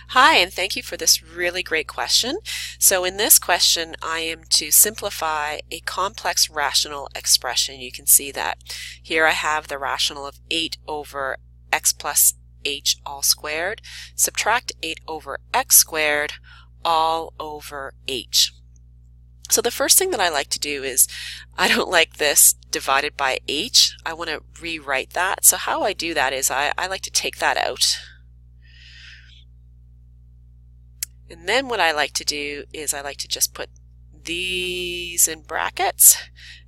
Hi, and thank you for this really great question. So in this question, I am to simplify a complex rational expression. You can see that here I have the rational of 8 over x plus h all squared. Subtract 8 over x squared all over h. So the first thing that I like to do is, I don't like this divided by h. I want to rewrite that. So how I do that is I like to take that out. And then what I like to do is I like to just put these in brackets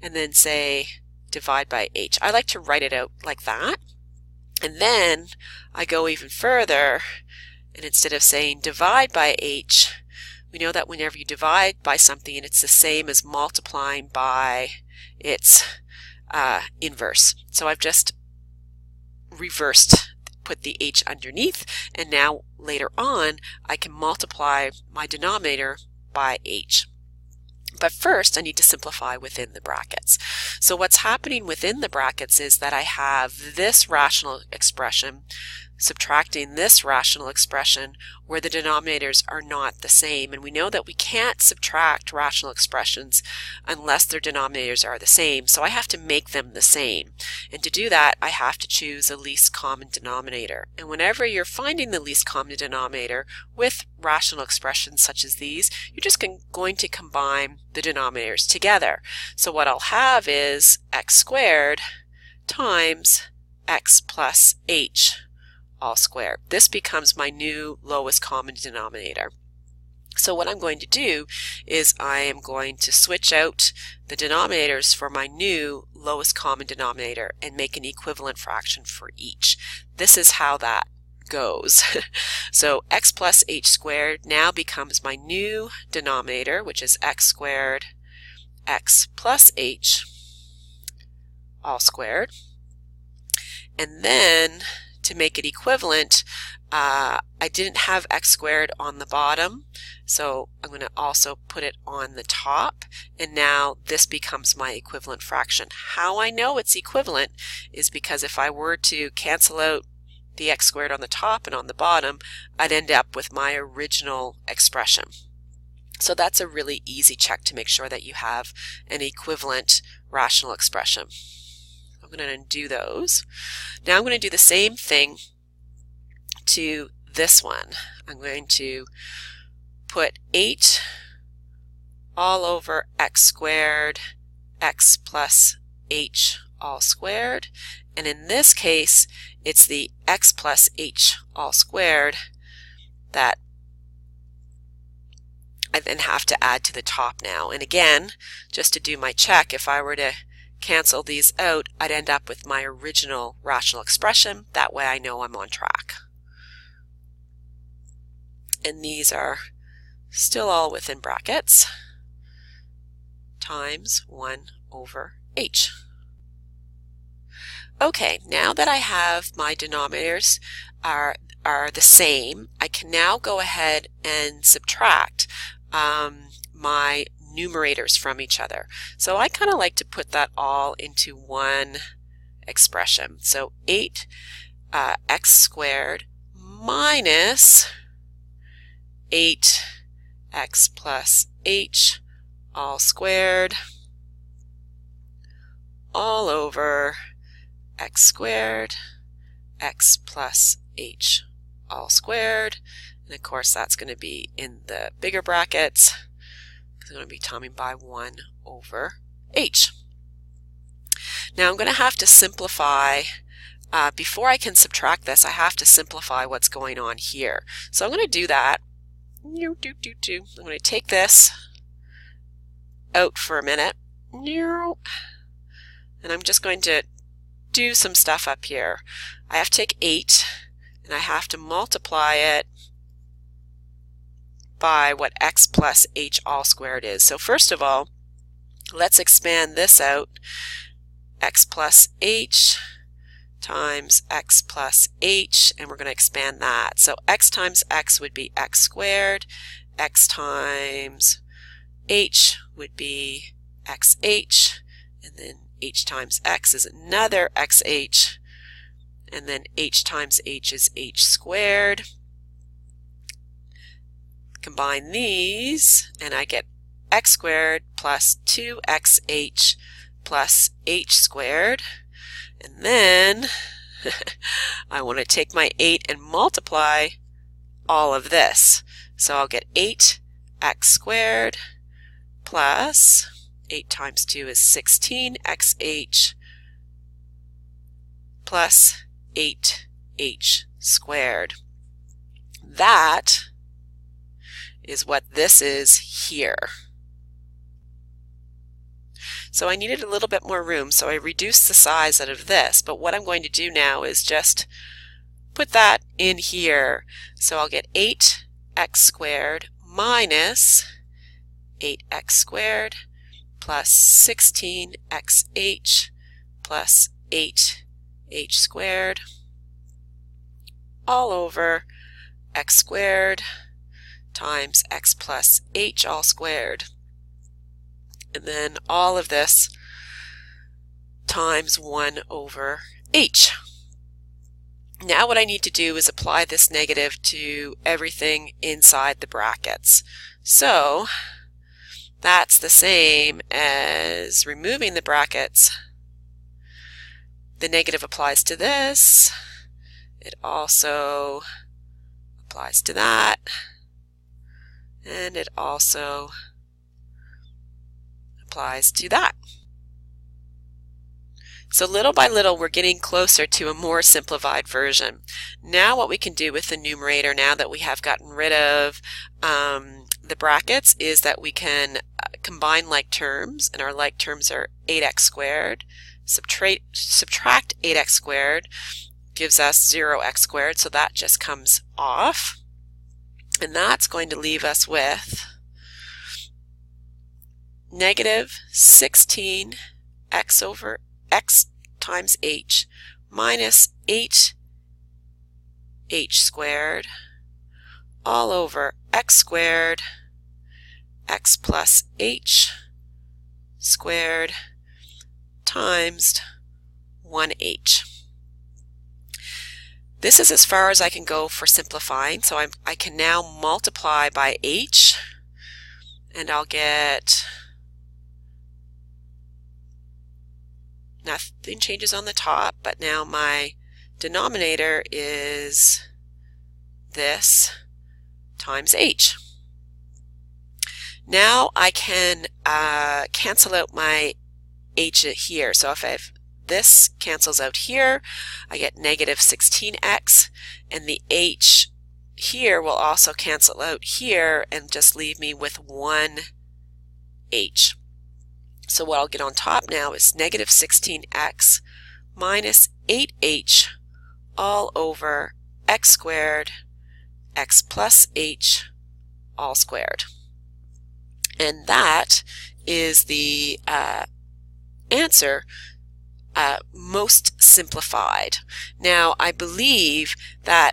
and then say divide by h. I like to write it out like that. And then I go even further, and instead of saying divide by h, we know that whenever you divide by something, it's the same as multiplying by its inverse. So I've just reversed, put the h underneath, and now later on I can multiply my denominator by h. But first I need to simplify within the brackets. So what's happening within the brackets is that I have this rational expression subtracting this rational expression where the denominators are not the same. And we know that we can't subtract rational expressions unless their denominators are the same. So I have to make them the same. And to do that, I have to choose a least common denominator. And whenever you're finding the least common denominator with rational expressions such as these, you're just going to combine the denominators together. So what I'll have is x squared times x plus h all squared. This becomes my new lowest common denominator. So what I'm going to do is I am going to switch out the denominators for my new lowest common denominator and make an equivalent fraction for each. This is how that goes. So x plus h squared now becomes my new denominator, which is x squared x plus h all squared. And then to make it equivalent, I didn't have x squared on the bottom, so I'm going to also put it on the top, and now this becomes my equivalent fraction. How I know it's equivalent is because if I were to cancel out the x squared on the top and on the bottom, I'd end up with my original expression. So that's a really easy check to make sure that you have an equivalent rational expression. I'm going to undo those. Now I'm going to do the same thing to this one. I'm going to put 8 all over x squared x plus h all squared, and in this case it's the x plus h all squared that I then have to add to the top now. And again, just to do my check, if I were to cancel these out, I'd end up with my original rational expression. That way I know I'm on track. And these are still all within brackets, times 1 over h. Okay, now that I have my denominators are the same, I can now go ahead and subtract my numerators from each other. So I kind of like to put that all into one expression. So 8 x squared minus 8 x plus h all squared all over x squared x plus h all squared. And of course that's going to be in the bigger brackets. It's going to be timing by 1 over h. Now I'm going to have to simplify. Before I can subtract this, I have to simplify what's going on here. So I'm going to do that. I'm going to take this out for a minute. And I'm just going to do some stuff up here. I have to take 8 and I have to multiply it by what x plus h all squared is. So first of all, let's expand this out. X plus h times x plus h, and we're going to expand that. So x times x would be x squared, x times h would be xh, and then h times x is another xh, and then h times h is h squared, combine these, and I get x squared plus 2xh plus h squared. And then I want to take my 8 and multiply all of this. So I'll get 8x squared plus 8 times 2 is 16xh plus 8h squared. That is what this is here. So I needed a little bit more room, so I reduced the size out of this. But what I'm going to do now is just put that in here. So I'll get 8x squared minus 8x squared plus 16xh plus 8h squared all over x squared times x plus h all squared. And then all of this times 1 over h. Now what I need to do is apply this negative to everything inside the brackets. So that's the same as removing the brackets. The negative applies to this. It also applies to that. And it also applies to that. So little by little we're getting closer to a more simplified version. Now what we can do with the numerator, now that we have gotten rid of the brackets, is that we can combine like terms, and our like terms are 8x squared. Subtract 8x squared gives us 0x squared, so that just comes off. And that's going to leave us with negative 16x over x times h minus 8h squared all over x squared x plus h squared times 1h. This is as far as I can go for simplifying, so I can now multiply by h, and I'll get, nothing changes on the top, but now my denominator is this times h. Now I can cancel out my h here. So if this cancels out here, I get negative 16x, and the h here will also cancel out here and just leave me with 1h. So what I'll get on top now is negative 16x minus 8h all over x squared x plus h all squared. And that is the answer, most simplified. Now I believe that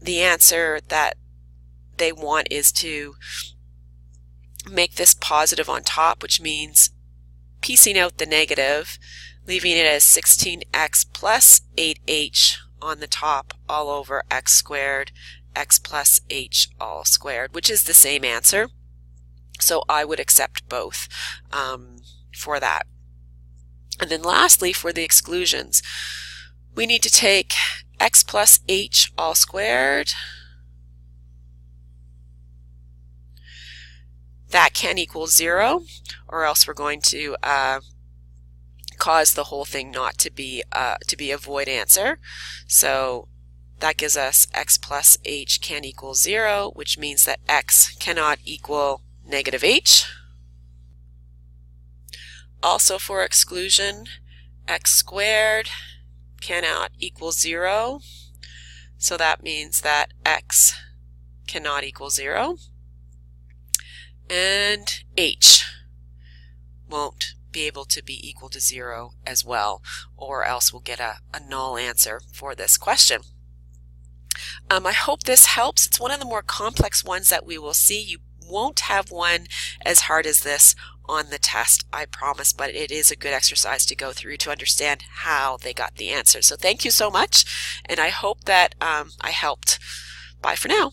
the answer that they want is to make this positive on top, which means piecing out the negative, leaving it as 16x plus 8h on the top all over x squared x plus h all squared, which is the same answer. So I would accept both for that. And then lastly, for the exclusions, we need to take x plus h all squared. That can equal 0, or else we're going to cause the whole thing not to be a void answer. So that gives us x plus h can equal 0, which means that x cannot equal negative h. Also for exclusion, x squared cannot equal 0, so that means that x cannot equal 0. And h won't be able to be equal to 0 as well, or else we'll get a null answer for this question. I hope this helps. It's one of the more complex ones that we will see. You won't have one as hard as this on the test, I promise, but it is a good exercise to go through to understand how they got the answer. So thank you so much, and I hope that I helped. Bye for now.